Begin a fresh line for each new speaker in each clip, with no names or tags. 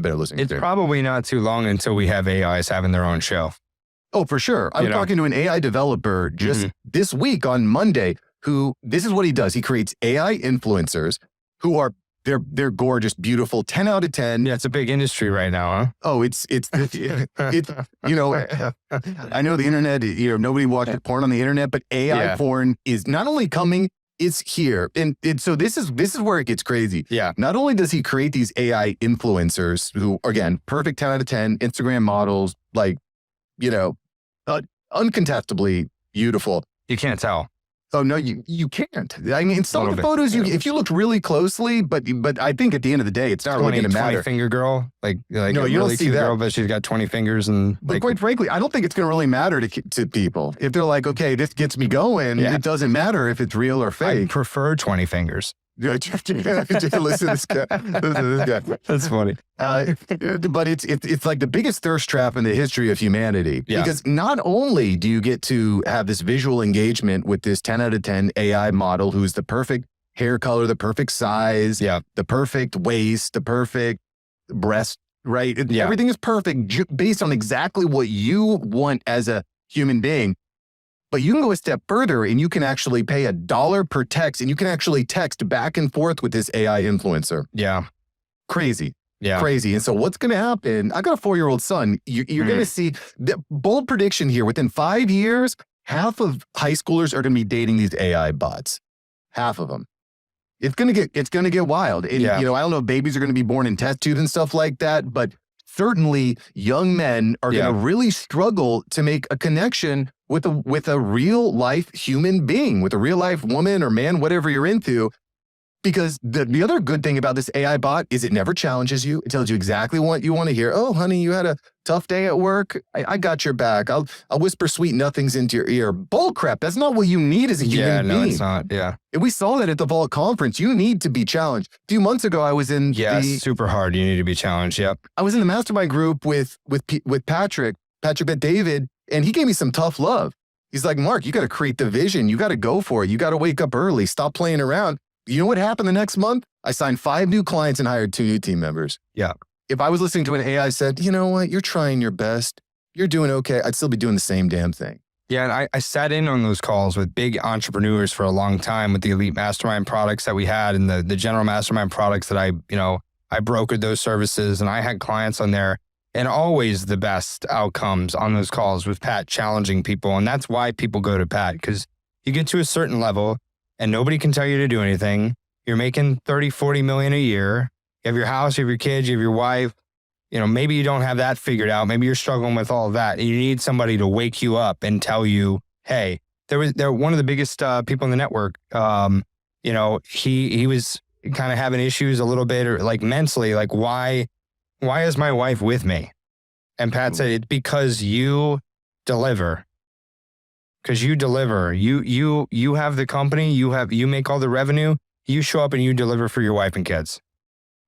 better listening
It's probably not too long until we have AIs having their own show.
Oh, for sure. I'm talking to an AI developer just this week on Monday who, this is what he does. He creates AI influencers who are, they're gorgeous, beautiful, 10 out of 10.
Yeah, it's a big industry right now, huh?
Oh, it's you know, I know the internet, you know, nobody watches porn on the internet, but AI porn is not only coming, it's here. And so this is where it gets crazy.
Yeah.
Not only does he create these AI influencers who, again, perfect 10 out of 10, Instagram models, like, you know, uncontestably beautiful.
You can't tell.
Oh, no, you can't. I mean, some of the photos, if you look really closely, but I think at the end of the day, it's not really going to matter.
20 finger girl, like
no,
a
you
really
don't see
cute
that.
girl, but she's got 20 fingers. And
but quite frankly, I don't think it's going to really matter to people. If they're like, okay, this gets me going, it doesn't matter if it's real or fake.
I prefer 20 fingers.
Listen to this guy.
That's funny.
But it's like the biggest thirst trap in the history of humanity.
Yeah.
Because not only do you get to have this visual engagement with this 10 out of 10 AI model who's the perfect hair color, the perfect size, the perfect waist, the perfect breast, right? Everything is perfect based on exactly what you want as a human being. But you can go a step further and you can actually pay $1 per text and you can actually text back and forth with this AI influencer.
Yeah.
Crazy.
Yeah.
Crazy. And so what's going to happen? I got a 4-year-old son. You're going to see the bold prediction here. Within 5 years, half of high schoolers are going to be dating these AI bots. Half of them. It's going to get wild. And, you know, I don't know if babies are going to be born in test tubes and stuff like that, but certainly young men are going to really struggle to make a connection with a real life human being, with a real life woman or man, whatever you're into. Because the other good thing about this AI bot is it never challenges you. It tells you exactly what you want to hear. Oh, honey, you had a tough day at work. I got your back. I'll whisper sweet nothings into your ear. Bull crap. That's not what you need as a human being.
No, it's not. Yeah.
And we saw that at the Vault conference. You need to be challenged. A few months ago, I was in
super hard. You need to be challenged. Yep.
I was in the mastermind group with Patrick Bet David, and he gave me some tough love. He's like, Mark, you got to create the vision. You got to go for it. You got to wake up early. Stop playing around. You know what happened the next month? I signed 5 new clients and hired 2 new team members.
Yeah.
If I was listening to an AI said, you know what, you're trying your best, you're doing okay, I'd still be doing the same damn thing.
Yeah, and I sat in on those calls with big entrepreneurs for a long time with the elite mastermind products that we had and the general mastermind products that I brokered those services, and I had clients on there, and always the best outcomes on those calls with Pat challenging people. And that's why people go to Pat, because you get to a certain level and nobody can tell you to do anything. You're making 30, 40 million a year. You have your house, you have your kids, you have your wife. You know, maybe you don't have that figured out. Maybe you're struggling with all of that. You need somebody to wake you up and tell you, hey, they're one of the biggest people in the network. You know, he was kind of having issues a little bit, or like mentally, like why is my wife with me? And Pat said, it's because you deliver. Because you deliver. You have the company, you make all the revenue, you show up and you deliver for your wife and kids.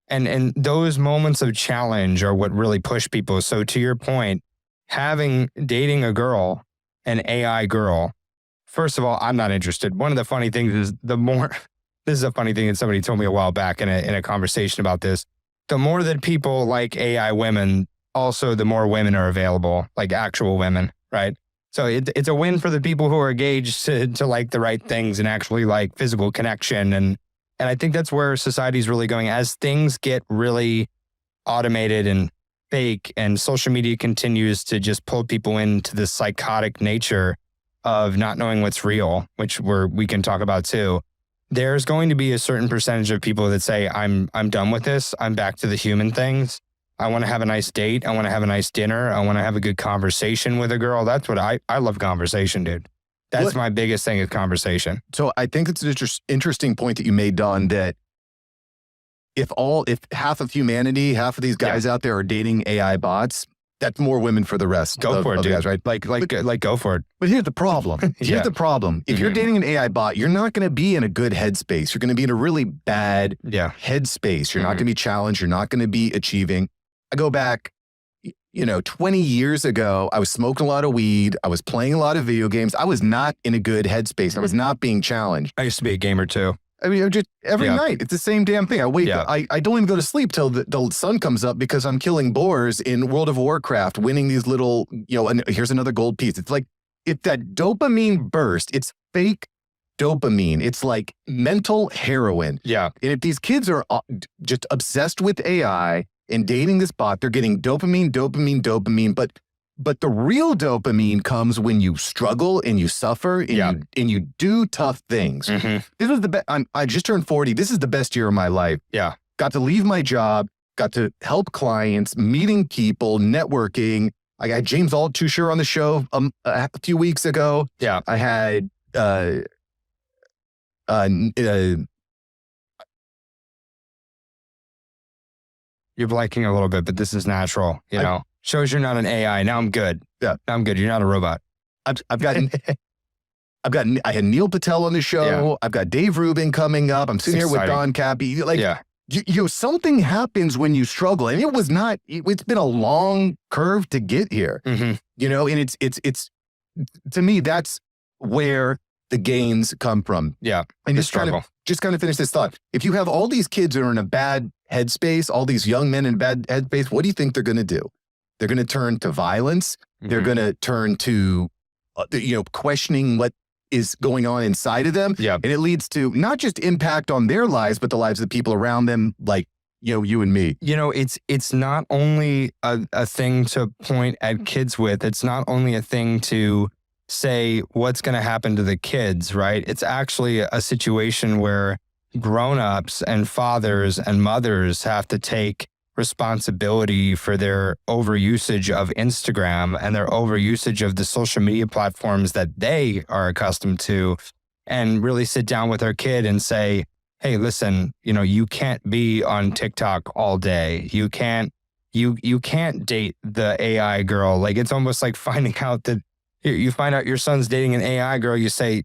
And those moments of challenge are what really push people. So to your point, dating a girl, an AI girl, first of all, I'm not interested. One of the funny things is this is a funny thing that somebody told me a while back in a conversation about this. The more that people like AI women, also the more women are available, like actual women, right? So it's a win for the people who are engaged to like the right things and actually like physical connection. And I think that's where society is really going. As things get really automated and fake and social media continues to just pull people into this psychotic nature of not knowing what's real, which we can talk about too. There's going to be a certain percentage of people that say, I'm done with this. I'm back to the human things. I want to have a nice date. I want to have a nice dinner. I want to have a good conversation with a girl. That's what I love conversation, dude. That's my biggest thing is conversation.
So I think it's an interesting point that you made, Don, that if half of humanity, half of these guys out there are dating AI bots, that's more women for the rest.
Go for it, dude.
Guys, right?
Like go for it.
But here's the problem. Here's the problem. If you're dating an AI bot, you're not going to be in a good headspace. You're going to be in a really bad headspace. You're not going to be challenged. You're not going to be achieving. I go back, 20 years ago, I was smoking a lot of weed. I was playing a lot of video games. I was not in a good headspace. I was not being challenged.
I used to be a gamer too.
I mean, just every night, it's the same damn thing. I wake up, I don't even go to sleep till the sun comes up because I'm killing boars in World of Warcraft, winning these little, and here's another gold piece. It's like, it's that dopamine burst. It's fake dopamine. It's like mental heroin.
Yeah.
And if these kids are just obsessed with AI and dating this bot, they're getting dopamine. But the real dopamine comes when you struggle and you suffer and you do tough things. This was the best. I just turned 40. This is the best year of my life.
Yeah.
Got to leave my job, got to help clients, meeting people, networking. I got James Altucher on the show a few weeks ago.
Yeah.
I had
you're blanking a little bit, but this is natural, Shows you're not an AI. Now I'm good.
Yeah.
Now I'm good. You're not a robot.
I had Neil Patel on the show. Yeah. I've got Dave Rubin coming up. I'm sitting here with Don Capi. Something happens when you struggle, and it's been a long curve to get here, and it's to me, that's where the gains come from.
Yeah.
And just kind of finish this thought. If you have all these kids that are in a bad headspace, all these young men in bad headspace, what do you think they're going to do? They're going to turn to violence. They're going to turn to, questioning what is going on inside of them.
Yeah.
And it leads to not just impact on their lives, but the lives of the people around them, like, you and me.
It's not only a thing to point at kids with. It's not only a thing to say what's going to happen to the kids, right? It's actually a situation where grown-ups and fathers and mothers have to take responsibility for their overusage of Instagram and their overusage of the social media platforms that they are accustomed to, and really sit down with their kid and say, hey, listen, you can't be on TikTok all day. You can't date the AI girl. Like, it's almost like finding out that you find out your son's dating an AI girl. You say,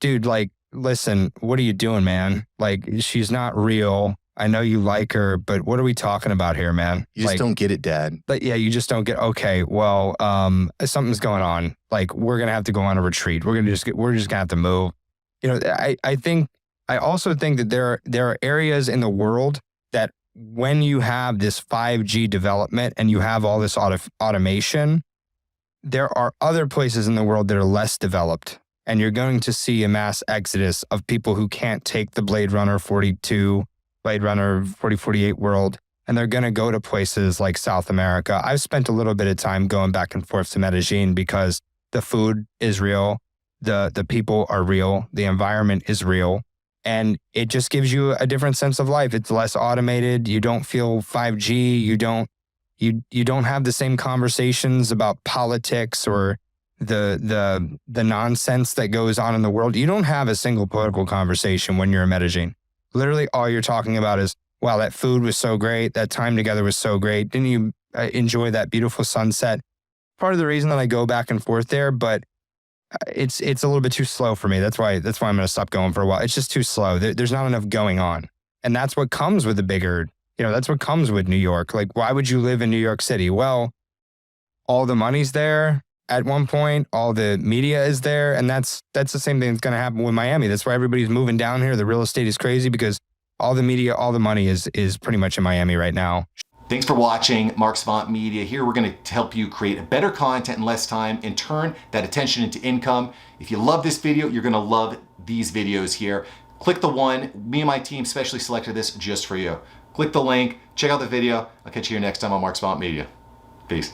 dude, like, listen, what are you doing, man? Like, she's not real. I know you like her, but what are we talking about here, man?
You just don't get it, Dad.
But yeah, you just don't get, okay, well, something's going on. Like, we're going to have to go on a retreat. We're just going to have to move. I also think that there are areas in the world that when you have this 5G development and you have all this automation, there are other places in the world that are less developed. And you're going to see a mass exodus of people who can't take the Blade Runner 4048 world, and they're going to go to places like South America. I've spent a little bit of time going back and forth to Medellin because the food is real, the people are real, the environment is real, and it just gives you a different sense of life. It's less automated. You don't feel 5G. You don't have the same conversations about politics or the nonsense that goes on in the world. You don't have a single political conversation when you're in Medellin. Literally all you're talking about is, wow, that food was so great. That time together was so great. Didn't you enjoy that beautiful sunset? Part of the reason that I go back and forth there, but it's a little bit too slow for me. That's why I'm going to stop going for a while. It's just too slow. There's not enough going on. And that's what comes with the bigger, that's what comes with New York. Like, why would you live in New York City? Well, all the money's there. At one point, all the media is there, and that's the same thing that's going to happen with Miami. That's why everybody's moving down here. The real estate is crazy because all the media, all the money is pretty much in Miami right now.
Thanks for watching Mark Savant Media. Here we're going to help you create better content in less time and turn that attention into income. If you love this video, you're going to love these videos here. Click the one. Me and my team specially selected this just for you. Click the link. Check out the video. I'll catch you here next time on Mark Savant Media. Peace.